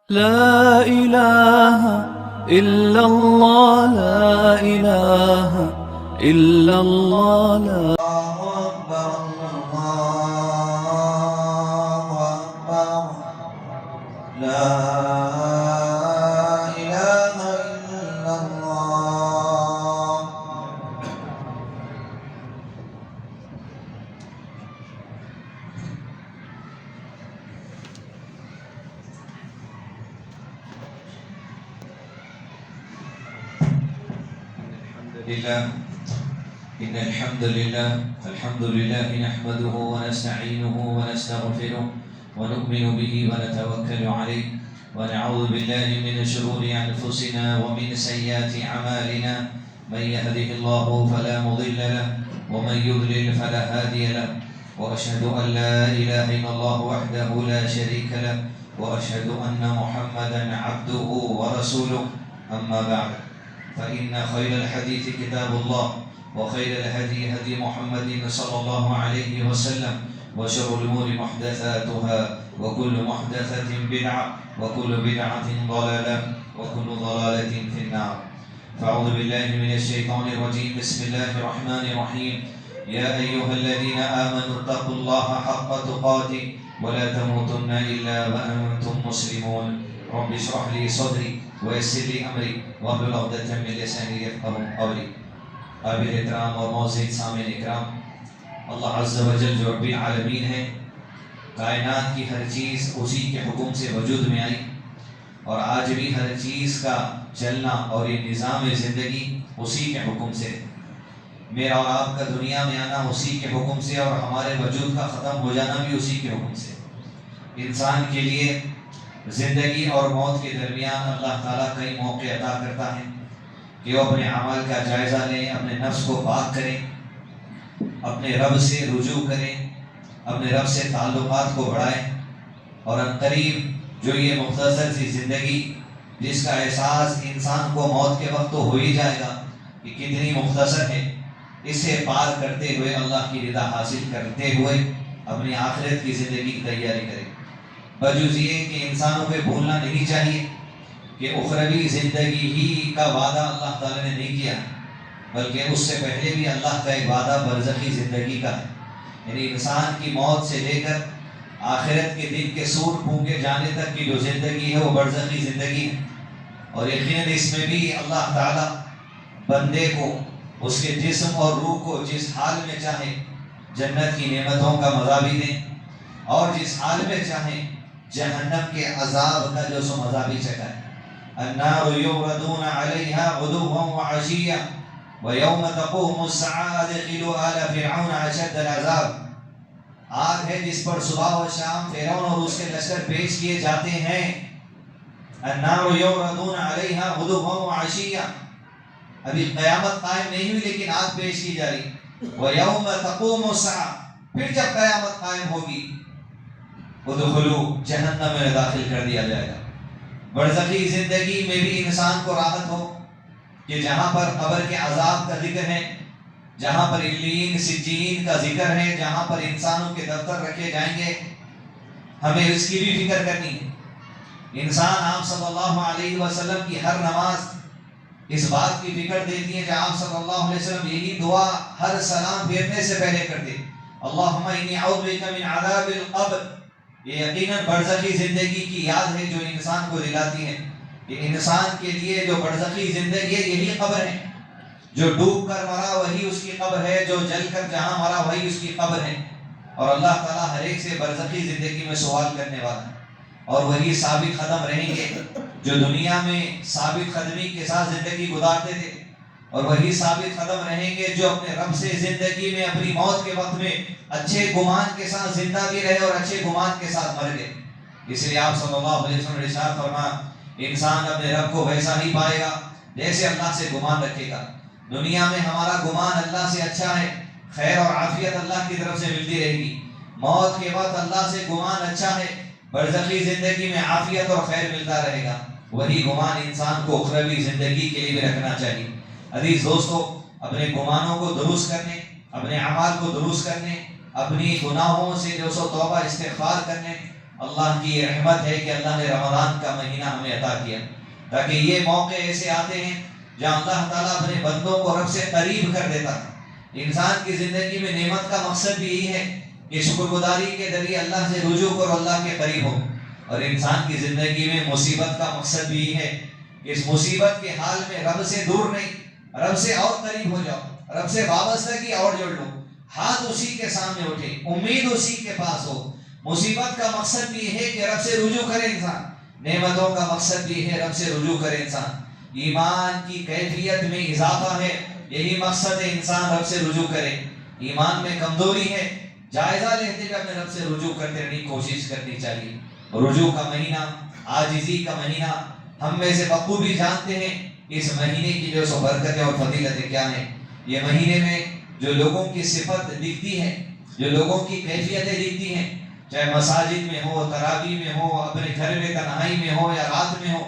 لا إله إلا الله، لا إله إلا الله، لا أكبر الله أكبر لا إله إلا الله. إن الحمد لله نحمده ونستعينه ونستغفره ونؤمن به ونتوكل عليه ونعوذ بالله من شرور أنفسنا ومن سيئات أعمالنا. من يهده الله فلا مضل له ومن يضلل فلا هادي له، وأشهد أن لا إله إلا الله وحده لا شريك له، وأشهد أن محمدا عبده ورسوله. أما بعد، فإن خير الحديث كتاب الله، وخير الهدي هدي محمد صلى الله عليه وسلم، وشر الأمور محدثاتها، وكل محدثة بدعة، وكل بدعة ضلالة، وكل ضلالة في النار. فأعوذ بالله من الشيطان الرجيم. بسم الله الرحمن الرحيم. يا أيها الذين آمنوا اتقوا الله حق تقاته ولا تموتن إلا وأنتم مسلمون. رب اشرح لي صدري ويسر لي أمري واحلل عقدة من لساني يفقهوا قولي. قابل احترام اور معزز سامعین اکرام، اللہ عز و جل جو رب العالمین ہے، کائنات کی ہر چیز اسی کے حکم سے وجود میں آئی، اور آج بھی ہر چیز کا چلنا اور یہ نظام زندگی اسی کے حکم سے، میرا اور آپ کا دنیا میں آنا اسی کے حکم سے، اور ہمارے وجود کا ختم ہو جانا بھی اسی کے حکم سے۔ انسان کے لیے زندگی اور موت کے درمیان اللہ تعالیٰ کئی موقع عطا کرتا ہے کہ وہ اپنے عمل کا جائزہ لیں، اپنے نفس کو پاک کریں، اپنے رب سے رجوع کریں، اپنے رب سے تعلقات کو بڑھائیں، اور عنقریب جو یہ مختصر سی زندگی جس کا احساس انسان کو موت کے وقت تو ہو ہی جائے گا کہ کتنی مختصر ہے، اسے پار کرتے ہوئے اللہ کی رضا حاصل کرتے ہوئے اپنی آخرت کی زندگی کی تیاری کریں۔ بجز یہ کہ انسانوں کو بھولنا نہیں چاہیے کہ اخروی زندگی ہی کا وعدہ اللہ تعالیٰ نے نہیں کیا، بلکہ اس سے پہلے بھی اللہ کا ایک وعدہ برزخی زندگی کا ہے، یعنی انسان کی موت سے لے کر آخرت کے دن کے سور پھونکے جانے تک کی جو زندگی ہے وہ برزخی زندگی ہے۔ اور یقیناً اس میں بھی اللہ تعالیٰ بندے کو اس کے جسم اور روح کو جس حال میں چاہے جنت کی نعمتوں کا مزہ بھی دیں، اور جس حال میں چاہیں جہنم کے عذاب کا جو سو مزہ بھی چکھائے۔ النار یعرضون علیہا غدوا وعشیا ویوم تقوم الساعة ادخلوا آل فرعون اشد العذاب۔ آگ ہے جس پر صبح و شام فرعون اور اس کے لشکر پیش کیے جاتے ہیں۔ النار یعرضون علیہا غدوا وعشیا، ابھی قیامت قائم نہیں ہوئی لیکن آگ پیش کی جا رہی۔ ویوم تقوم الساعة، پھر جب قیامت قائم ہوگی ادخلوا، جہنم میں داخل کر دیا جائے گا۔ برزخی زندگی میں بھی انسان کو راحت ہو کہ جہاں پر قبر کے عذاب کا ذکر ہے، جہاں پر علیین سجین کا ذکر ہے، جہاں پر انسانوں کے دفتر رکھے جائیں گے، ہمیں اس کی بھی فکر کرنی ہے۔ انسان آپ صلی اللہ علیہ وسلم کی ہر نماز اس بات کی فکر دیتی ہے کہ آپ صلی اللہ علیہ وسلم یہی دعا ہر سلام پھیرنے سے پہلے کرتے، اللہم انی اعوذ بک من عذاب القبر۔ یہ یقیناً برزخی زندگی کی یاد ہے جو انسان کو دلاتی ہے کہ انسان کے لیے جو برزخی زندگی ہے یہی قبر ہے، جو ڈوب کر مرا وہی اس کی قبر ہے، جو جل کر جہاں مرا وہی اس کی قبر ہے، اور اللہ تعالیٰ ہر ایک سے برزخی زندگی میں سوال کرنے والا ہے، اور وہی ثابت قدم رہیں گے جو دنیا میں ثابت قدمی کے ساتھ زندگی گزارتے تھے، اور وہی ثابت قدم رہیں گے جو اپنے رب سے زندگی میں اپنی موت کے وقت میں اچھے گمان کے ساتھ زندہ بھی رہے اور اچھے گمان کے ساتھ مر گئے۔ اس لیے آپ صلی اللہ علیہ وسلم نے ارشاد فرمایا، انسان اپنے رب کو ویسا ہی پائے گا جیسے اللہ سے گمان رکھے گا۔ دنیا میں ہمارا گمان اللہ سے اچھا ہے، خیر اور عافیت اللہ کی طرف سے ملتی رہے گی۔ موت کے بعد اللہ سے گمان اچھا ہے، برزخی زندگی میں عافیت اور خیر ملتا رہے گا۔ وہی گمان انسان کو اخروی زندگی کے لیے بھی رکھنا چاہیے۔ عزیز دوستو، اپنے گمانوں کو درست کرنے، اپنے اعمال کو درست کرنے، اپنی گناہوں سے جو سو توبہ استغفار کرنے، اللہ کی یہ رحمت ہے کہ اللہ نے رمضان کا مہینہ ہمیں عطا کیا، تاکہ یہ موقع ایسے آتے ہیں جہاں اللہ تعالیٰ اپنے بندوں کو رب سے قریب کر دیتا ہے۔ انسان کی زندگی میں نعمت کا مقصد بھی یہی ہے کہ شکر گزاری کے ذریعے اللہ سے رجوع کرو، اللہ کے قریب ہو، اور انسان کی زندگی میں مصیبت کا مقصد بھی یہی ہے کہ اس مصیبت کے حال میں رب سے دور نہیں، رب سے اور قریب ہو جاؤ، رب سے وابستگی اور جوڑ لو، ہاتھ اسی کے سامنے اٹھے، امید اسی کے پاس ہو۔ مصیبت کا مقصد بھی ہے کہ رب سے رجوع کرے انسان، نعمتوں کا مقصد بھی ہے رب سے رجوع کرے انسان، ایمان کی کیفیت میں اضافہ ہے، یہی مقصد ہے انسان رب سے رجوع کرے۔ ایمان میں کمزوری ہے، جائزہ لیتے ہوئے اپنے رب سے رجوع کرتے رہنے کی کوشش کرنی چاہیے۔ رجوع کا مہینہ، عاجزی کا مہینہ، ہم میں سے بخوبی جانتے ہیں اس مہینے کی جو سو برکتیں اور فضیلتیں کیا ہیں۔ یہ مہینے میں جو لوگوں کی صفت دکھتی ہے، جو لوگوں کی کیفیتیں دکھتی ہیں، چاہے مساجد میں ہو، تراویح میں ہو، اپنے گھر میں تنہائی میں ہو یا رات میں ہو،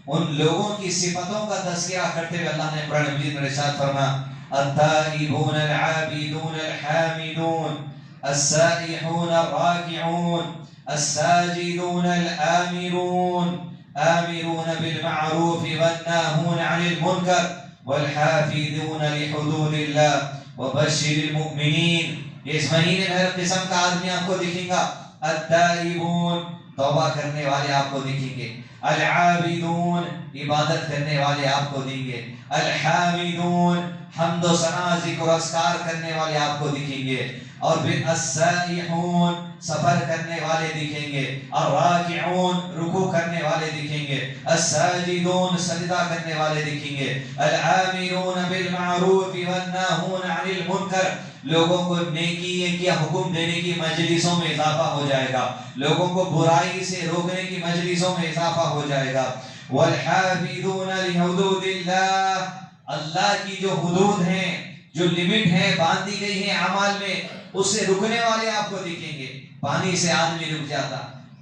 ان لوگوں کی صفتوں کا تذکرہ کرتے ہوئے اللہ نے قرآن مجید میں ارشاد فرمایا التائبون العابدون الحامدون السائحون الراكعون الساجدون الآمرون آمرون بالمعروف والناهون عن المنكر والحافظون لحدود الله وبشر المؤمنين۔ اس مہینے میں ہر قسم کا آدمی آپ کو دکھیں گا۔ التائبون، توبہ کرنے والے آپ کو دکھیں گے، العابدون، عبادت کرنے والے آپ کو دیں گے، الحامدون، حمد و ثنا ذکر و اذکار کرنے والے آپ کو دکھیں گے، اور پھر السائحون، سفر کرنے والے دکھیں گے، الراکعون، رکوع کرنے والے دکھیں گے، الساجدون، سجدہ کرنے والے دکھیں گے، الآمرون بالمعروف والناہون عن المنکر، لوگوں کو نیکی کا حکم دینے کی مجلسوں میں اضافہ ہو جائے گا، لوگوں کو برائی سے روکنے کی مجلسوں میں اضافہ ہو جائے گا، والحافظون لحدود اللہ، اللہ کی جو حدود ہیں، جو لمٹ ہے باندھی گئی ہے اعمال میں، اس سے رکنے والے آپ کو دکھیں گے۔ پانی سے آدمی رک جاتا،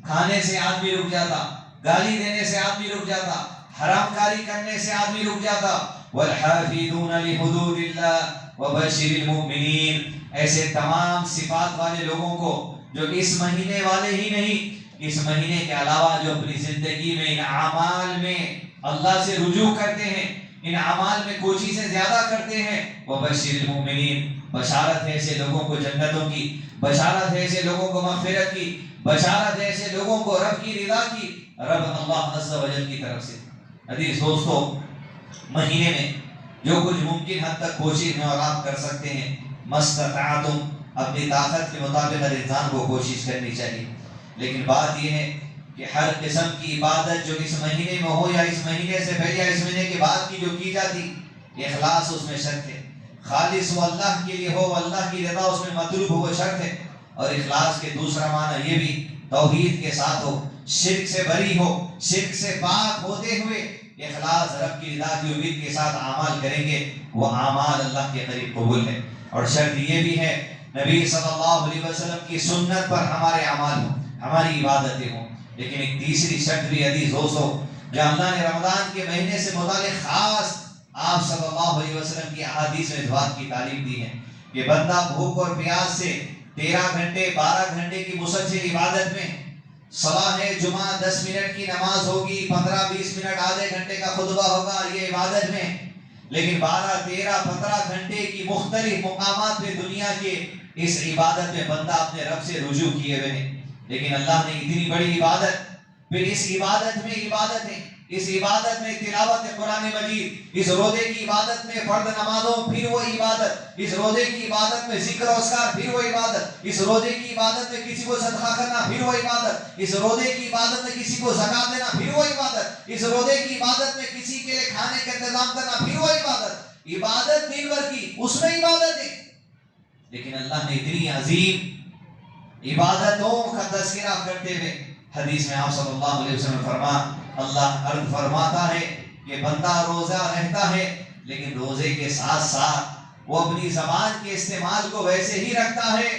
کھانے سے آدمی رک جاتا، گالی دینے سے آدمی رک جاتا، حرام کاری کرنے سے آدمی رک جاتا۔ والحافظون لحدود اللہ وبشر المؤمنین، ایسے تمام صفات والے لوگوں کو جو اس مہینے والے ہی نہیں، اس مہینے کے علاوہ جو اپنی زندگی میں ان اعمال میں اللہ سے رجوع کرتے ہیں، ان اعمال میں کوششیں زیادہ کرتے ہیں، وبشر المؤمنین، بشارت ہے ایسے لوگوں کو جنتوں کی، بشارت ہے ایسے لوگوں کو مغفرت کی، بشارت ہے ایسے لوگوں کو رب کی رضا کی، رب اللہ عز و جل کی طرف سے۔ عزیز دوستو، مہینے میں جو کچھ ممکن حد تک کوشش میں اور آپ کر سکتے ہیں، مستطاعتم، اپنی طاقت کے مطابق ہر انسان کو کوشش کرنی چاہیے، لیکن بات یہ ہے کہ ہر قسم کی عبادت جو اس مہینے میں ہو یا اس مہینے سے پہلے یا اس مہینے کے بعد کی جو کی جاتی، اخلاص اس میں شرط ہے، خالص وہ اللہ کے لیے ہو، اللہ کی رضا اس میں مطلوب ہو، وہ شرط ہے۔ اور اخلاص کے دوسرا معنی یہ بھی توحید کے ساتھ ہو، شرک سے بری ہو، شرک سے پاک ہوتے ہوئے اخلاص رب کی رضا کی امید کے ساتھ اعمال کریں گے، وہ اعمال اللہ کے قریب قبول ہے۔ اور شرط یہ بھی ہے نبی صلی اللہ علیہ وسلم کی سنت پر ہمارے اعمال ہوں، ہماری عبادتیں ہوں۔ لیکن ایک تیسری شرط بھی عزیز دوستو، جہاں اللہ نے رمضان کے مہینے سے متعلق خاص آپ صلی اللہ علیہ وسلم کی احادیث میں اس بات کی تعلیم دی ہے کہ بندہ بھوک اور پیاس سے 13 گھنٹے 12 گھنٹے کی مسلسل عبادت میں، صلاح جمعہ 10 منٹ کی نماز ہوگی، 15-20 منٹ آدھے گھنٹے کا خطبہ ہوگا یہ عبادت میں، لیکن 12 13 15 گھنٹے کی مختلف مقامات پہ دنیا کے اس عبادت میں بندہ اپنے رب سے رجوع کیے ہوئے ہیں۔ لیکن اللہ نے اتنی بڑی عبادت، پھر اس عبادت میں عبادتیں، اس عبادت میں تلاوت قرآن مجید، اس روزے کی عبادت میں فرض نمازوں پھر وہ عبادت، اس روزے کی عبادت میں ذکر و اذکار پھر وہ عبادت، اس روزے کی عبادت میں کسی کو صدقہ کرنا پھر وہ عبادت، اس روزے کی عبادت میں کسی کو زکات دینا پھر وہ عبادت، اس روزے کی عبادت میں کسی کے لیے کھانے کا انتظام کرنا پھر وہ عبادت، عبادت دن بھر کی اس میں عبادت ہے۔ لیکن اللہ نے اتنی عظیم عبادتوں کا تذکرہ کرتے ہوئے حدیث میں آپ صلی اللہ علیہ وسلم فرما، اللہ عرض فرماتا ہے کہ بندہ روزہ رہتا ہے لیکن روزے کے ساتھ ساتھ وہ اپنی زبان کے استعمال کو ویسے ہی رکھتا ہے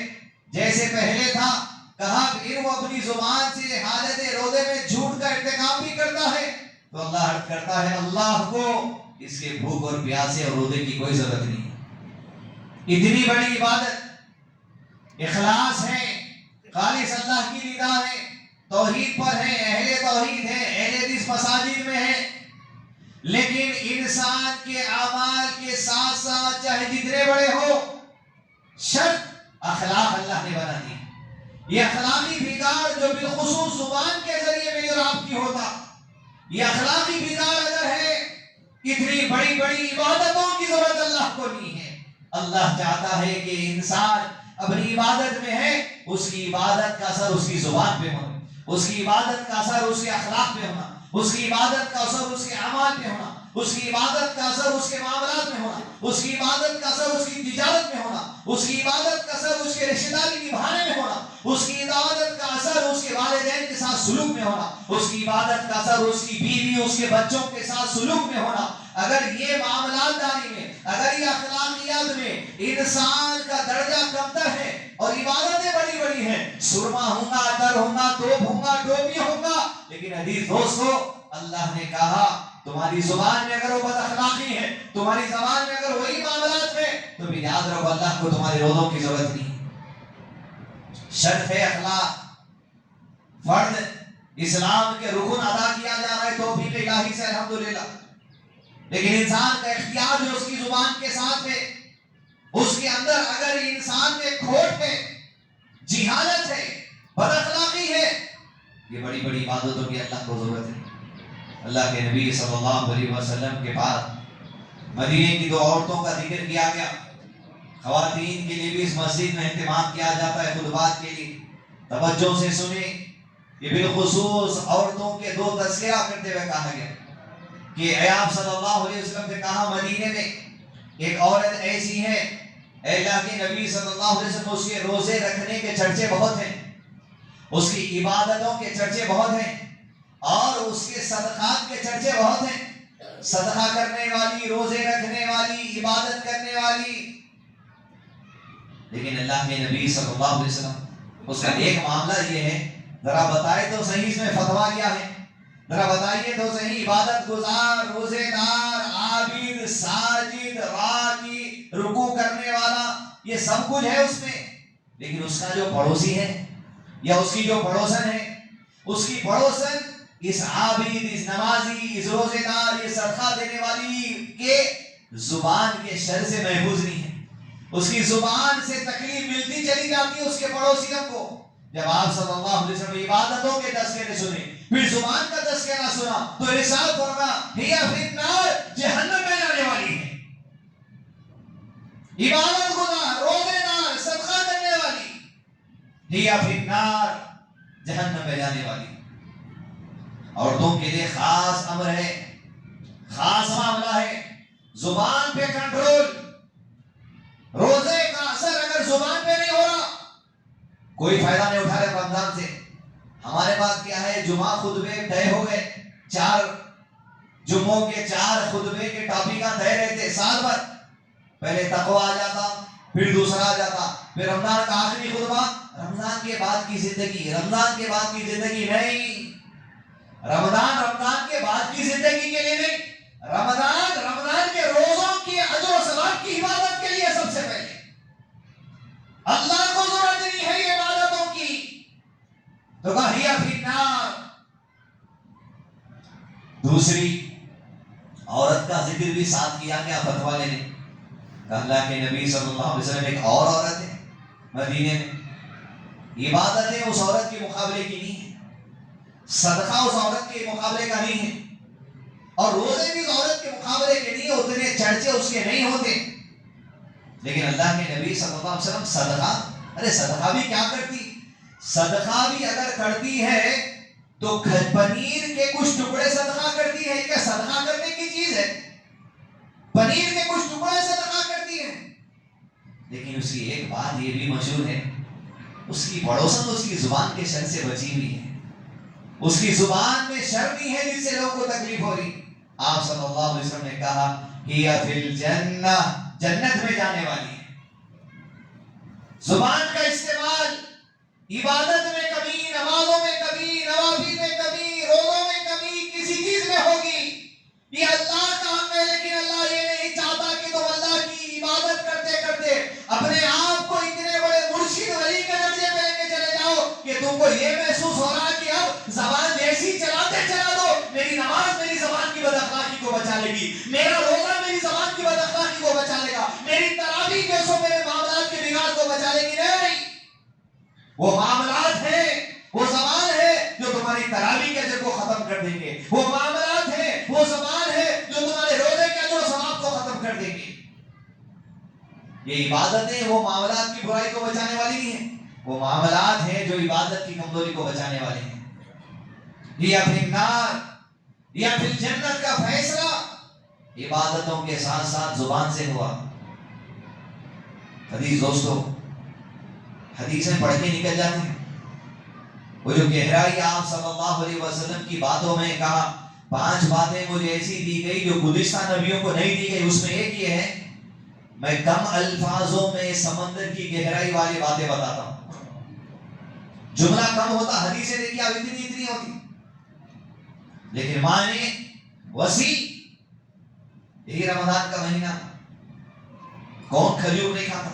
جیسے پہلے تھا، کہا پھر وہ اپنی زبان سے حالت روزے میں جھوٹ کا ارتکاب بھی کرتا ہے، تو اللہ عرض کرتا ہے اللہ کو اس کے بھوک اور پیاسے اور روزے کی کوئی ضرورت نہیں ہے۔ اتنی بڑی عبادت، اخلاص ہے، خالص اللہ کی رضا ہے، توحید پر ہیں، اہل توحید ہیں، اہل حدیث مساجد میں ہیں، لیکن انسان کے اعمال کے ساتھ ساتھ چاہے جتنے بڑے ہو، شرط اخلاق اللہ نے بنا دی. یہ اخلاقی بگاڑ جو بالخصوص زبان کے ذریعے میری اور آپ کی ہوتا، یہ اخلاقی بگاڑ اگر ہے، اتنی بڑی بڑی عبادتوں کی ضرورت اللہ کو نہیں ہے. اللہ چاہتا ہے کہ انسان اپنی عبادت میں ہے، اس کی عبادت کا اثر اس کی زبان پہ ہونا، اس کی عبادت کا اثر اس کے اخلاق پہ ہونا، اس کی عبادت کا اثر اس کے اعمال پہ ہونا، اس کی عبادت کا اثر اس کے معاملات میں ہونا، اس کی عبادت کا اثر اس کی تجارت میں ہونا، اس کی عبادت کا اثر اس کے رشتہ داری نبھانے میں ہونا، اس کی عبادت کا اثر اس کے والدین کے ساتھ سلوک میں ہونا، اس کی عبادت کا اثر اس کی بیوی اس کے بچوں کے ساتھ سلوک میں ہونا. اگر یہ معاملات داری میں، اگر یہ اخلاقیات میں انسان کا درجہ کمتر ہے اور عبادتیں بڑی بڑی ہیں، سرما ہوں گا، اتر ہوں گا، توپ ہوں گا، ٹوپی ہوں گا، لیکن عزیز دوستو اللہ نے کہا تمہاری زبان میں اگر وہ بد اخلاقی ہے، تمہاری زبان میں اگر وہی معاملات ہے، تو بھی یاد رکھو اللہ کو تمہارے روزوں کی ضرورت نہیں. شرط ہے اخلاق، فرض اسلام کے رکن ادا کیا جا رہا ہے توفیق الہی سے الحمدللہ، لیکن انسان کا اختیار جو اس کی زبان کے ساتھ ہے، اس کے اندر اگر انسان میں کھوٹ ہے، جہالت ہے، بد اخلاقی ہے، یہ بڑی بڑی عبادتوں کی اللہ کو ضرورت ہے. اللہ کے نبی صلی اللہ علیہ وسلم کے بعد مدینے کی 2 عورتوں کا ذکر کیا گیا. خواتین کے لیے بھی اس مسجد میں اہتمام کیا جاتا ہے خطبات کے لیے. توجہ سے سنیں، یہ بالخصوص عورتوں کے 2 تذکرہ کرتے ہوئے کہا گیا کہ اے آپ صلی اللہ علیہ وسلم نے کہا مدینے میں ایک عورت ایسی ہے، اے اللہ کے نبی صلی اللہ علیہ وسلم اس کے روزے رکھنے کے چرچے بہت ہیں، اس کی عبادتوں کے چرچے بہت ہیں، اور اس کے صدقات کے چرچے بہت ہیں. صدقہ کرنے والی، روزے رکھنے والی، عبادت کرنے والی. لیکن اللہ کے نبی صلی اللہ علیہ وسلم اس کا ایک معاملہ یہ ہے، ذرا بتائے تو صحیح اس میں فتویٰ کیا ہے، ذرا بتائیے تو صحیح. عبادت گزار، روزے دار، عابد، ساجد، راکی، رکوع کرنے والا، یہ سب کچھ ہے اس میں، لیکن اس کا جو پڑوسی ہے یا اس کی جو پڑوسن ہے، اس کی پڑوسن اس عابد، اس نمازی، اس روزے دار، یہ صدقہ دینے والی کے زبان کے شر سے محفوظ نہیں ہے. اس کی زبان سے تکلیف ملتی چلی جاتی ہے اس کے پڑوسیوں کو. جب آپ صلی اللہ علیہ وسلم عبادتوں کے تذکرے سنے، پھر زبان کا تذکرہ سنا، تو ارشاد فرمایا ہی فی النار، جہنم میں جانے والی ہے. عبادت گزار، روزے دار، صدقہ کرنے والی، ہی فی النار، جہنم میں جانے والی. عورتوں کے لیے خاص امر ہے، خاص معاملہ ہے، زبان پہ کنٹرول. روزے کا اثر اگر زبان پہ نہیں ہو رہا، کوئی فائدہ نہیں اٹھا رہے رمضان سے. ہمارے پاس کیا ہے، جمعہ خطبے طے ہو گئے، 4 جمعوں کے 4 خطبے کے ٹاپکاں طے رہتے سال بھر. پہلے تقویٰ آ جاتا، پھر دوسرا آ جاتا، پھر رمضان کا آخری خطبہ، رمضان کے بعد کی زندگی، رمضان کے بعد کی زندگی نہیں. رمضان کے بعد کی زندگی کے لیے نہیں، رمضان کے روزوں کی اجر و ثواب کی عبادت کے لیے سب سے پہلے. اللہ کو ضرورت نہیں ہے یہ عبادتوں کی، تو کہا ہی فی النار. دوسری عورت کا ذکر بھی ساتھ کیا گیا فتویٰ لینے. اللہ کے نبی صلی اللہ علیہ وسلم ایک اور عورت ہے مدینے میں، عبادتیں اس عورت کے مقابلے کی نہیں ہے، صدقہ اس عورت کے مقابلے کا نہیں ہے، اور روزے بھی اس عورت کے مقابلے کے نہیں، اتنے چرچے اس کے نہیں ہوتے. لیکن اللہ کے نبی صلی اللہ علیہ وسلم صدقہ بھی کیا کرتی، صدقہ بھی اگر کرتی ہے تو پنیر کے کچھ ٹکڑے صدقہ کرتی ہے. کیا صدقہ کرنے کی چیز ہے؟ پنیر کے کچھ ٹکڑے صدقہ کرتی ہے. لیکن اس کی ایک بات یہ بھی مشہور ہے، اس کی پڑوسن اس کی زبان کے شر سے بچی ہوئی ہے. اس کی زبان میں شر نہیں ہے جس سے لوگوں کو تکلیف ہو رہی. آپ صلی اللہ علیہ وسلم نے کہا ہی فی الجنہ، جنت میں جانے والی ہے. زبان کا استعمال عبادت میں کبھی، نمازوں میں کبھی، نوافل میں کبھی، روزوں میں کبھی، کسی چیز میں ہوگی. یہ اللہ کا حق ہے، لیکن اللہ یہ نہیں چاہتا کہ تم اللہ کی عبادت کرتے کرتے اپنے آپ کو اتنے بڑے مرشد ولی کے درجے پہ لے کے چلے جاؤ کہ تم کو یہ محسوس ہو رہا کہ اب جائے گی. میرا روزہ میری زبان کی بد اخلاقی کو بچا لے گا. میری تراویح جو سو میرے معاملات کے بگاڑ کو بچا لے گی. نہیں، وہ معاملات ہیں، وہ زبان ہے جو تمہاری تراویح کے اجر کو ختم کر دیں گے. وہ معاملات ہیں، وہ زبان ہے جو تمہارے روزے کے اجر و ثواب کو ختم کر دیں گے. یہ عبادتیں وہ معاملات کی برائی کو بچانے والی نہیں ہیں، وہ معاملات ہیں جو عبادت کی کمزوری کو بچانے والے ہیں. یا پھر نار یا پھر جنت کا فیصلہ عبادتوں کے ساتھ ساتھ زبان سے ہوا. حدیث دوستو، حدیثیں پڑھ کے نکل جاتے ہیں. وہ جو گہرائی آپ صلی اللہ علیہ وسلم کی باتوں میں کہا 5 باتیں مجھے ایسی دی گئی جو گزشتہ نبیوں کو نہیں دی گئی، اس میں ایک یہ ہے میں کم الفاظوں میں سمندر کی گہرائی والی باتیں بتاتا ہوں. جملہ کم ہوتا، حدیثیں دیکھیے اب اتنی ہوتی، لیکن معنی وسیع. یہی رمضان کا مہینہ، کون کھجور نہیں کھاتا؟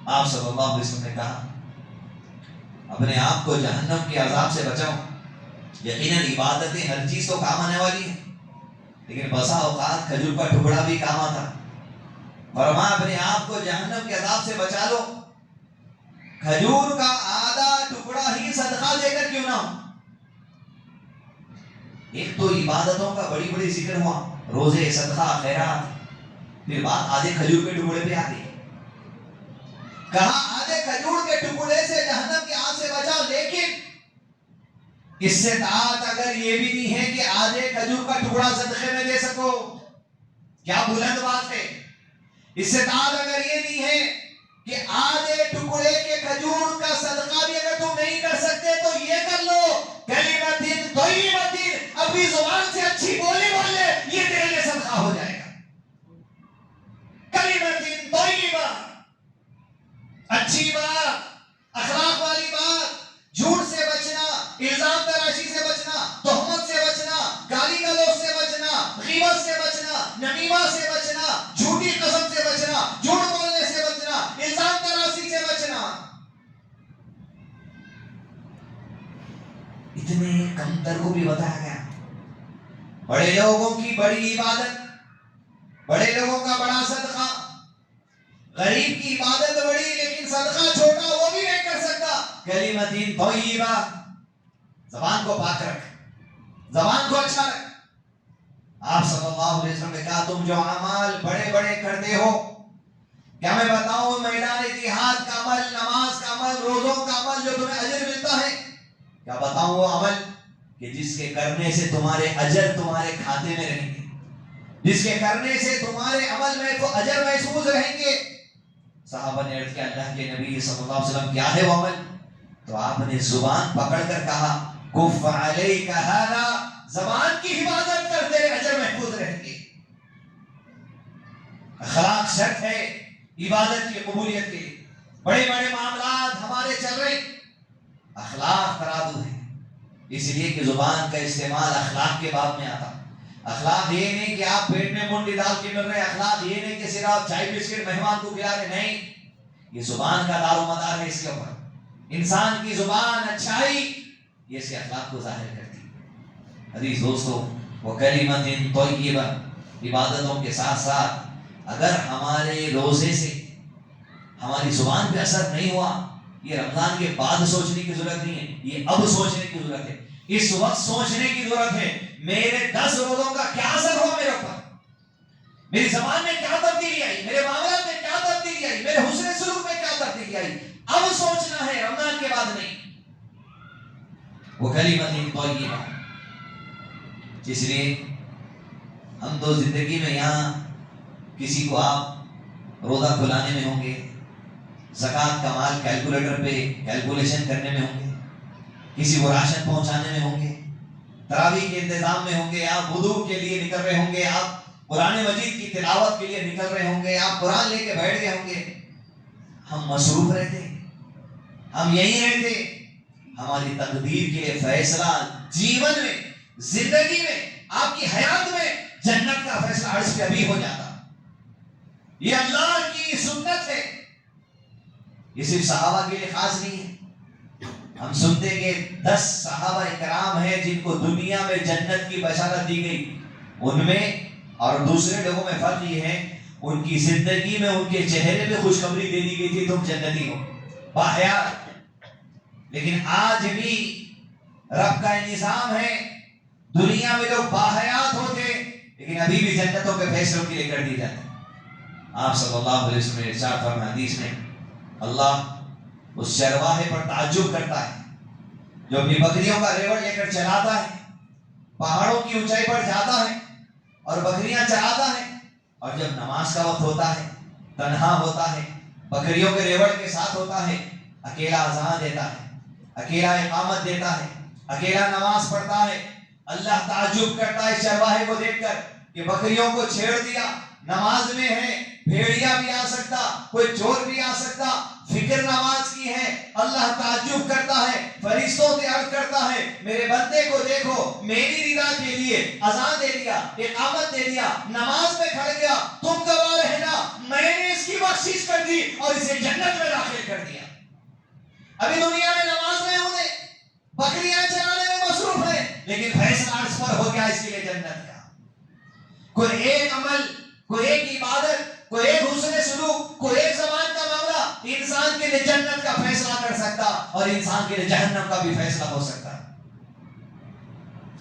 آپ صلی اللہ علیہ وسلم نے کہا اپنے آپ کو جہنم کے عذاب سے بچاؤ. یقیناً عبادتیں ہر چیز تو کام آنے والی ہے، لیکن بسا اوقات کھجور کا ٹکڑا بھی کام آتا. فرمایا اپنے آپ کو جہنم کے عذاب سے بچا لو. کھجور کا آدھا ٹکڑا ہی صدقہ دے کر کیوں نہ ہو. ایک تو عبادتوں کا بڑی ذکر ہوا، روزے، صدقہ، خیرات. پھر بات آدھے کھجور کے ٹکڑے پہ آتی. کہا آدھے کھجور کے ٹکڑے سے جہنم کی آگ سے بچاؤ، لیکن اس سے تعداد اگر یہ بھی نہیں ہے کہ آدھے کھجور کا ٹکڑا صدقے میں دے سکو. کیا بلند بات ہے. اس سے تعداد اگر یہ نہیں ہے کہ آدھے ٹکڑے کے کھجور کا صدقہ بھی اگر تم نہیں کر سکتے تو یہ کر لو، کلمۃ طیبۃ، اپنی زبان سے اچھی بولی بول لے، یہ تیرے لیے صدقہ ہو جائے گا. کلمۃ طیبہ، اچھی بات، اخلاق والی بات، جھوٹ سے بچنا، الزام تراشی سے بچنا، تہمت سے بچنا، گالی گلوچ سے بچنا، غیبت سے بچنا، نمیمہ سے بچنا، جھوٹی قسم سے بچنا، جھوٹ بولنے سے بچنا، الزام تراشی سے بچنا. اتنے کم تر کو بھی بتایا گیا. بڑے لوگوں کی بڑی عبادت، بڑے لوگوں کا بڑا صدقہ. غریب کی عبادت بڑی لیکن صدقہ چھوٹا وہ بھی نہیں کر سکتا. کلمۃ طیبہ، زبان کو پاک رکھ، زبان کو اچھا رکھ. آپ صلی اللہ علیہ وسلم نے کہا تم جو اعمال بڑے کرتے ہو، کیا میں بتاؤں میدان جہاد کا عمل، نماز کا عمل، روزوں کا عمل جو تمہیں اجر ملتا ہے، کیا بتاؤں وہ عمل کہ جس کے کرنے سے تمہارے اجر تمہارے کھاتے میں رہیں گے، جس کے کرنے سے تمہارے عمل میں تو اجر محفوظ رہیں گے. صحابہ نے عرض کیا اللہ کے نبی صلی اللہ علیہ وسلم کیا ہے وہ عمل؟ تو آپ نے زبان پکڑ کر کہا کف علیک ھذا، زبان کی حفاظت کر، تیرے اجر محفوظ رہیں گے. اخلاق شرط ہے عبادت کی قبولیت کے لیے. بڑے معاملات ہمارے چل رہے، اخلاق ترازو ہے. اس لیے کہ زبان کا استعمال اخلاق کے باب میں آتا. اخلاق یہ نہیں کہ آپ پیٹ میں منڈی ڈال کے مل رہے، اخلاق یہ نہیں کہ صرف آپ چائے بسکٹ مہمان کو کھلا رہے. نہیں، یہ زبان کا دار و مدار ہے. اس کے اوپر انسان کی زبان اچھائی یہ اس کے اخلاق کو ظاہر کرتی ہے. حدیث دوستو، وہ کلمۃ طیبہ، عبادتوں کے ساتھ ساتھ اگر ہمارے روزے سے ہماری زبان پہ اثر نہیں ہوا، یہ رمضان کے بعد سوچنے کی ضرورت نہیں ہے، یہ اب سوچنے کی ضرورت ہے. اس وقت سوچنے کی ضرورت ہے میرے 10 روزوں کا کیا اثر ہوا میرے اوپر، میری زبان میں کیا تبدیلی آئی، میرے معاملات میں کیا تبدیلی آئی، میرے حسن سلوک میں کیا تبدیلی آئی. اب سوچنا ہے، رمضان کے بعد نہیں. وہ کلمۃ طیبہ. اس لیے ہم تو زندگی میں یہاں کسی کو آپ روزہ کھلانے میں ہوں گے، زکوٰۃ کا مال کیلکولیٹر پہ کیلکولیشن کرنے میں ہوں گے، کسی کو راشن پہنچانے میں ہوں گے، تراویح کے انتظام میں ہوں گے، آپ وضو کے لیے نکل رہے ہوں گے، آپ قرآن مجید کی تلاوت کے لیے نکل رہے ہوں گے، آپ قرآن لے کے بیٹھ گئے ہوں گے. ہم مصروف رہتے، ہم یہی رہتے. ہماری تقدیر کے فیصلہ جیون میں، زندگی میں، آپ کی حیات میں جنت کا فیصلہ عرش پہ ابھی ہو جاتا. یہ اللہ کی سنت ہے، یہ صرف صحابہ کے لیے خاص نہیں ہے. ہم سنتے کہ 10 صحابہ کرام ہیں جن کو دنیا میں جنت کی بشارت دی گئی، ان میں اور دوسرے لوگوں میں فرق یہ ہے ان کی زندگی میں ان کے چہرے پہ خوشخبری دے دی گئی تھی تم جنتی ہو باحیات. لیکن آج بھی رب کا نظام ہے دنیا میں لوگ باحیات ہوتے لیکن ابھی بھی جنتوں کے فیصلوں کے لیے کر دی جاتے. آپ صلی اللہ علیہ وسلم نے ارشاد فرمایا حدیث میں اللہ اس چرواہے پر تعجب کرتا ہے جو اپنی بکریوں کا ریوڑ لے کر چلاتا ہے, پہاڑوں کی اونچائی پر جاتا ہے اور بکریاں چراتا ہے, اور جب نماز کا وقت ہوتا ہے تنہا ہوتا ہے بکریوں کے ریوڑ کے ساتھ ہوتا ہے, اکیلا اذان دیتا ہے, اکیلا اقامت دیتا ہے, اکیلا نماز پڑھتا ہے. اللہ تعجب کرتا ہے چرواہے کو دیکھ کر کہ بکریوں کو چھیڑ دیا, نماز میں ہے, بھیڑیا بھی آ سکتا, کوئی چور بھی آ سکتا, فکر نماز کی ہے. اللہ تعجب کرتا ہے, فرشتوں سے عرض کرتا ہے میرے بندے کو دیکھو, میری رضا کے لیے اذان دے دیا, اقامت دے دیا, نماز میں کھڑ گیا, تم گواہ رہنا میں نے اس کی بخشش کر دی اور اسے جنت میں داخل کر دیا. ابھی دنیا میں نماز میں ہونے بکریاں چرانے میں مصروف ہے لیکن فیصلہ عرض پر ہو گیا اس کے لیے جنت کا. کوئی ایک عمل, کوئی ایک عبادت, کوئی ایک حسن سلوک, کوئی ایک زبان کا معاملہ انسان کے لیے جنت کا فیصلہ کر سکتا اور انسان کے لیے جہنم کا بھی فیصلہ ہو سکتا.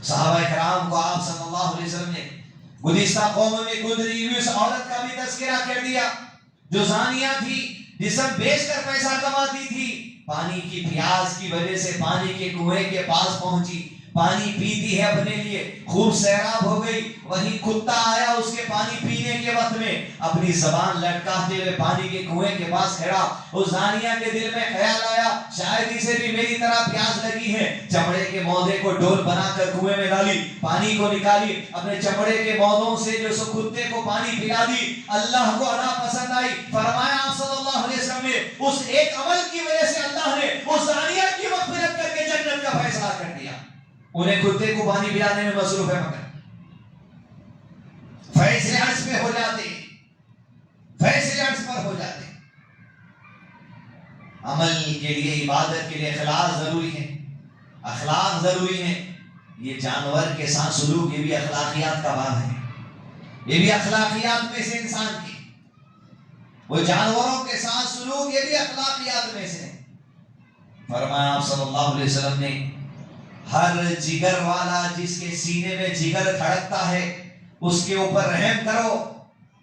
صحابہ کرام کو آپ صلی اللہ علیہ وسلم نے گزشتہ قوموں میں گزری ہوئی اس عورت کا بھی تذکرہ کر دیا جو زانیہ تھی, جسم بیچ کر پیسہ کماتی تھی, پانی کی پیاس کی وجہ سے پانی کے کنویں کے پاس پہنچی, پانی پیتی ہے اپنے لیے, خوب سیراب ہو گئی, وہیں کتا آیا اس کے پانی پینے کے وقت میں اپنی زبان لٹکاتے ہوئے پانی کے کنویں کے پاس کھڑا. اس زانیہ کے دل میں خیال آیا شاید اسے بھی میری طرح پیاس لگی ہے, چمڑے کے مودے کو ڈول بنا کر کنویں میں ڈالی, پانی کو نکالی, اپنے چمڑے کے مودوں سے جو سو کتے کو پانی پلا دی. اللہ کو ادا پسند آئی, فرمایا آپ صلی اللہ علیہ وسلم نے اس ایک عمل کی وجہ سے اللہ نے اس زانیہ کی مغفرت کر کے جنت کا فیصلہ کر دیا. انہیں کتے کو پانی پلانے میں مصروف ہے مگر فیصلے عرض پہ ہو جاتے, فیصلے عرض پر ہو جاتے. عمل کے لیے, عبادت کے لیے اخلاص ضروری ہے, اخلاق ضروری ہے. یہ جانور کے ساتھ سلوک یہ بھی اخلاقیات کا باب ہے, یہ بھی اخلاقیات میں سے انسان کی, وہ جانوروں کے ساتھ سلوک یہ بھی اخلاقیات میں سے. فرمایا آپ صلی اللہ علیہ وسلم نے ہر جگر والا جس کے سینے میں جگر دھڑکتا ہے اس کے اوپر رحم کرو,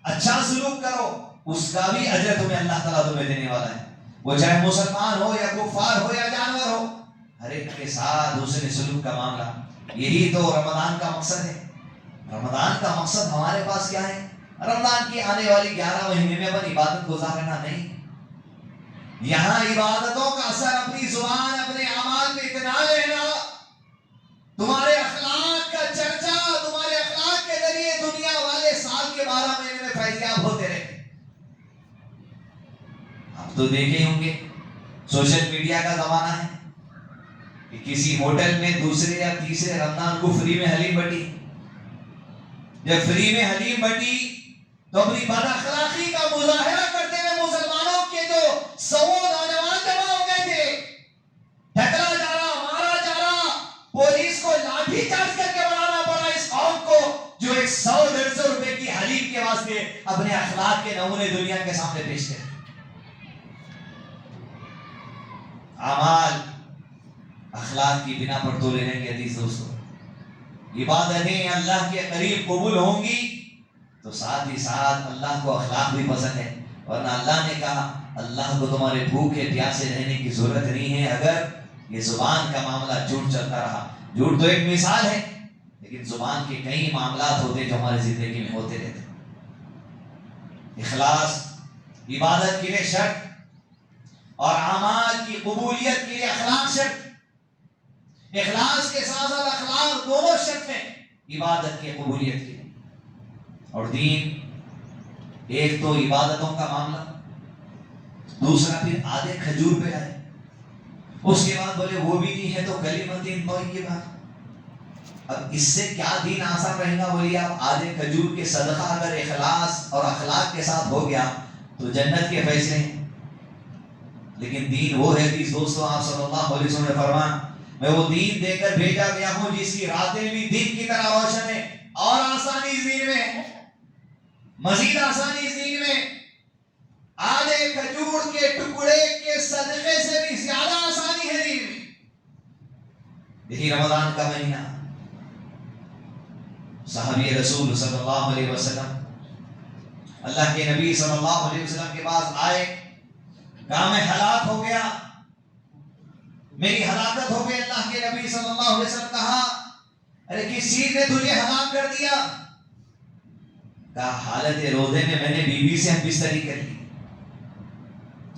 اچھا سلوک کرو, اس کا بھی اجر تمہیں اللہ تعالیٰ تمہیں دینے والا ہے. وہ چاہے مسلمان ہو یا کفار ہو یا جانور ہو, ہر ایک کے ساتھ حسن سلوک کا معاملہ. یہی تو رمضان کا مقصد ہے. رمضان کا مقصد ہمارے پاس کیا ہے؟ رمضان کی آنے والی 11 مہینے میں اپنی عبادت گزارنا نہیں. یہاں عبادتوں کا اثر اپنی زبان, اپنے اعمال میں اتنا لینا, تمہارے اخلاق کا چرچا, تمہارے اخلاق کے ذریعے دنیا والے سال کے 12 مہینے میں فیضیاب ہوتے رہتے. آپ تو دیکھے ہوں گے سوشل میڈیا کا زمانہ ہے کہ کسی ہوٹل میں دوسرے یا تیسرے رمضان کو فری میں حلیم بٹی. جب فری میں حلیم بٹی تو اپنی بد اخلاقی کا مظاہرہ کرتے ہوئے مسلمانوں کے جو 100 نوجوان جمع ہو گئے تھے, ڈھکلا جا رہا, مارا جا رہا, پولیس کو لاٹھی چارج کر کے بڑھانا پڑا اس قوم کو جو 100-150 روپے کی حلیم کے واسطے اپنے اخلاق کے نمونے دنیا کے سامنے پیش کرے. اعمال اخلاق کی بنا پر تولے رہیں گے. عزیز دوستو, عبادتیں اللہ کے قریب قبول ہوں گی تو ساتھ ہی ساتھ اللہ کو اخلاق بھی پسند ہے. ورنہ اللہ نے کہا اللہ کو تمہارے بھوکے پیاسے رہنے کی ضرورت نہیں ہے اگر یہ زبان کا معاملہ جھوٹ چلتا رہا. جھوٹ تو ایک مثال ہے لیکن زبان کے کئی معاملات ہوتے جو ہماری زندگی میں ہوتے رہتے. اخلاص عبادت کے لیے شرط اور اعمال کی قبولیت کے لیے اخلاق شرط. اخلاص کے ساتھ ساتھ اخلاق دونوں شرط ہیں عبادت کی قبولیت کے لیے. اور دین ایک تو عبادتوں کا معاملہ, دوسرا پھر آدھے کھجور پہ آئے, اس کے بعد بولے وہ بھی نہیں ہے تو کلمۃ طیبہ. اب اس سے کیا دین آسان رہے گا؟ بولیے آپ آدھے کھجور کے صدقہ اگر اخلاص اور اخلاق کے ساتھ ہو گیا تو جنت کے فیصلے ہیں. لیکن دین وہ ہے جس دوستوں آپ صلی اللہ علیہ وسلم نے فرمایا میں وہ دین دے کر بھیجا گیا ہوں جس کی راتیں بھی دن کی طرح روشن ہے اور آسانی اس دین میں. مزید آسانی اس دین میں آدھے کھجور کے ٹکڑے کے صدقے سے بھی زیادہ آسانی ہے دین میں. یہی رمضان کا مہینہ صحابی رسول صلی اللہ علیہ وسلم اللہ کے نبی صلی اللہ علیہ وسلم کے پاس آئے, کہا میں ہلاک ہو گیا, میری ہلاکت ہو گئی. اللہ کے نبی صلی اللہ علیہ وسلم کہا ارے کس چیز نے تجھے ہلاک کر دیا؟ کہا حالت روزے میں نے بیوی سے ہم بستری کر لی.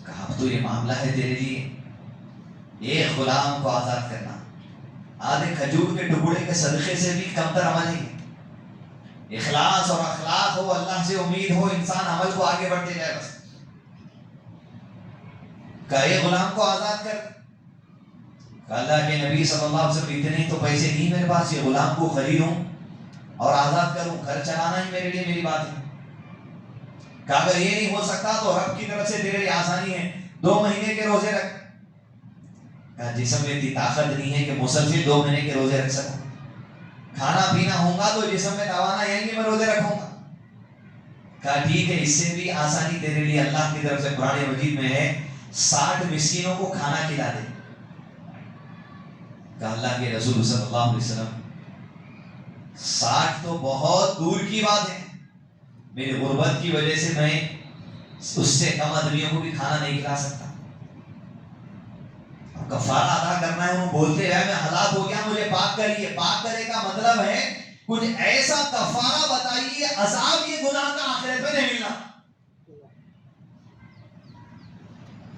کہا اب تو یہ معاملہ ہے تیرے لیے, ایک غلام کو آزاد کرنا آدھے کھجور کے ٹکڑے کے صدقے سے بھی کم تر عمل ہے. اخلاص اور اخلاق ہو, اللہ سے امید ہو, انسان عمل کو آگے بڑھتے جائے. بس کہ ایک غلام کو آزاد کر. کہ اللہ کے نبی صلی اللہ علیہ وسلم اتنے تو پیسے نہیں میرے پاس, یہ غلام کو خریدوں اور آزاد کروں, گھر چلانا ہی میرے لیے میری بات ہے. کہ اگر یہ نہیں ہو سکتا تو رب کی طرف سے تیرے لیے آسانی ہے, 2 مہینے کے روزے رکھ. کہا جسم میں اتنی طاقت نہیں ہے کہ مسلسل 2 مہینے کے روزے رکھ سکوں. کھانا پینا ہوگا تو جسم میں توانا یہیں کہ میں روزے رکھوں گا. کہا ٹھیک ہے, اس سے بھی آسانی تیرے لیے اللہ کی طرف سے قرآن مجید میں ہے, 60 مسکینوں کو کھانا کھلا دے. کہا اللہ کے رسول صلی اللہ علیہ وسلم 60 تو بہت دور کی بات ہے, میری غربت کی وجہ سے میں اس سے کم آدمیوں کو بھی کھانا نہیں کھلا سکتا. کفارہ ادا کرنا ہے. انہوں بولتے ہیں میں ہلاک ہو گیا, مجھے پاک کریے. پاک کرے کا مطلب ہے کچھ ایسا کفارہ بتائیے, عذاب یہ گناہ کا آخرت میں نہیں ملنا.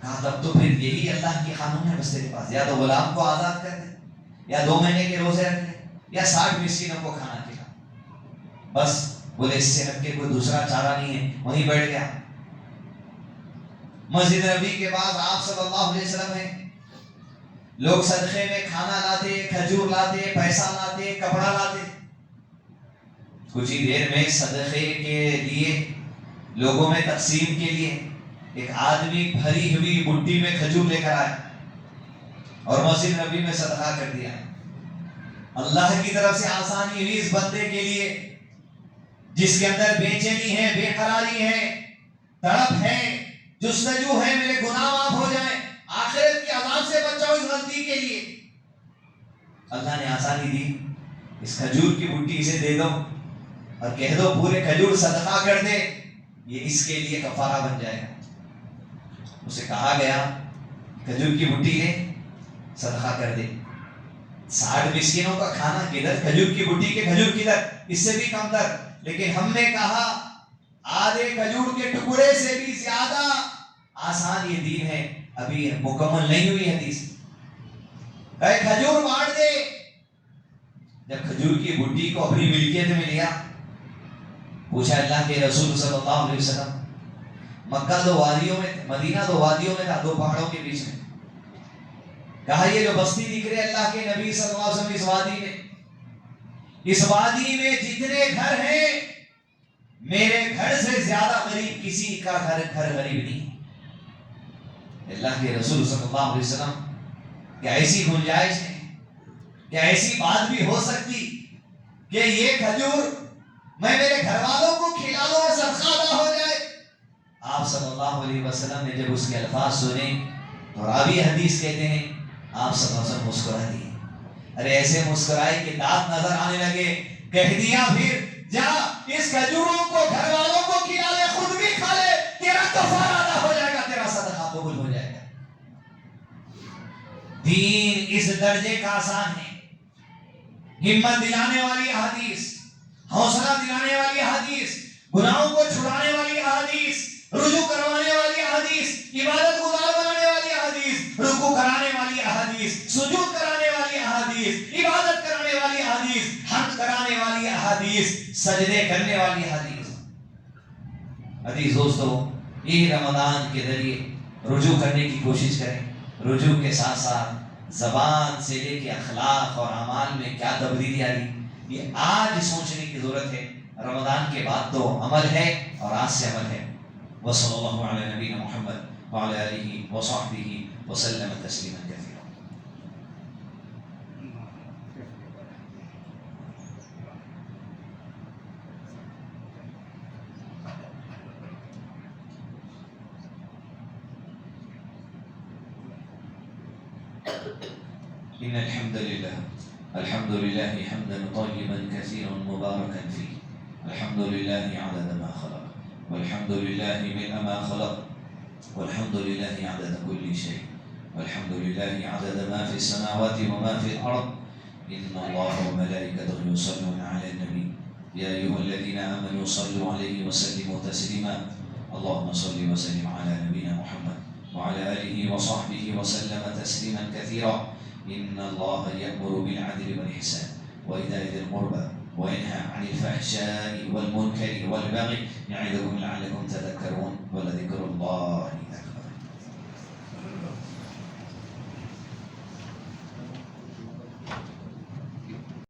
کہا تب تو پھر یہی اللہ کی قانون ہے بس تیرے پاس, یا تو غلام کو آزاد کر دے, یا 2 مہینے کے روزے رکھ لے, یا 60 مسکینوں کو کھانا کھلا. بس بولے اس سے ہٹ کے کوئی دوسرا چارہ نہیں ہے. وہیں بیٹھ گیا. مسجد نبی کے پاس آپ صلی اللہ علیہ وسلم ہیں, لوگ صدقے میں کھانا لاتے, کھجور لاتے, پیسہ لاتے, کپڑا لاتے. کچھ ہی دیر میں صدقے کے لیے لوگوں میں تقسیم کے لیے ایک آدمی بھری ہوئی مٹھی میں کھجور لے کر آیا اور مسجد نبی میں صدقہ کر دیا. اللہ کی طرف سے آسانی ہوئی اس بندے کے لیے جس کے اندر بے چینی ہے, بے قراری ہے, تڑپ ہے, جستجو ہے میرے گناہ معاف ہو جائیں, آخرت کے عذاب سے بچاؤ اس غلطی کے لیے. اللہ نے آسانی دی, اس کھجور کی مٹھی اسے دے دو اور کہہ دو پورے کھجور صدقہ کر دے, یہ اس کے لیے کفارہ بن جائے گا. اسے کہا گیا کھجور کی مٹھی لے, صدقہ کر دے. 60 مسکینوں کا کھانا کدھر, کھجور کی مٹھی کے کھجور کدھر, اس سے بھی کم تر. لیکن ہم نے کہا آدھے کھجور کے ٹکڑے سے بھی زیادہ آسان یہ دین ہے. ابھی مکمل نہیں ہوئی حدیث. کہے کھجور بانٹ دے. جب کھجور کی بڈی کو اپنی ملکیت میں لیا, پوچھا اللہ کے رسول صلی اللہ علیہ وسلم, مکہ 2 وادیوں میں, مدینہ 2 وادیوں میں تھا, 2 پہاڑوں کے بیچ میں. کہا یہ جو بستی دکھ رہے اللہ کے نبی صلی اللہ علیہ وسلم, اس وادی میں, اس وادی میں جتنے گھر ہیں میرے گھر سے زیادہ غریب کسی کا گھر غریب نہیں. اللہ کے رسول صلی اللہ علیہ وسلم, کیا ایسی گنجائش ہے, کیا ایسی بات بھی ہو سکتی کہ یہ کھجور میں میرے گھر والوں کو کھلا دوں اور صدقہ ادا ہو جائے؟ آپ صلی اللہ علیہ وسلم نے جب اس کے الفاظ سنے تو راوی حدیث کہتے ہیں آپ صلی اللہ علیہ وسلم مسکرا دیے. ارے ایسے مسکرائے کہ دانت نظر آنے لگے. کہہ دیا پھر جا اس کھجوروں کو گھر والوں کو کھلا لے, خود بھی کھا لے, تیرا کفارہ ادا ہو جائے گا, تیرا صدقہ قبول ہو جائے گا. دین اس درجے کا آسان ہے. ہمت دلانے والی احادیث, حوصلہ دلانے والی احادیث, گناہوں کو چھڑانے والی احادیث, رجوع کروانے والی احادیث, عبادت گزار بنانے والی احادیث, رکوع کرانے والی احادیث, سجود کرانے والی احادیث, عبادت کرانے والی احادیث, حمد کرانے والی احادیث, سجدے کرنے والی احادیث. عزیز دوستو, یہ رمضان کے ذریعے رجوع کرنے کی کوشش کریں. رجوع کے ساتھ ساتھ زبان سے لے کے اخلاق اور اعمال میں کیا تبدیلی آئی, یہ آج سوچنے کی ضرورت ہے. رمضان کے بعد تو عمل ہے اور آج سے عمل ہے. وصلی اللہ علی نبینا محمد وعلی آلہ وصحبہ وسلم تسلیما کثیرا. إن الحمد لله حمدا طيبا كثيرا مباركا فيه. الحمد لله عدد ما خلق، والحمد لله ملء ما خلق، والحمد لله عدد كل شيء، والحمد لله عدد ما في السماوات وما في الأرض. إن الله وملائكته يصلون على النبي يا أيها الذين آمنوا صلوا عليه وسلموا تسليما. اللهم صل وسلم على نبينا محمد وعلى آله وصحبه وسلم تسليما كثيرا. إن الله يأمر بالعدل والإحسان وإيتاء ذي القربى وينهى عن الفحشاء والمنكر والبغي يعظكم لعلكم تذكرون ولذكر الله أكبر.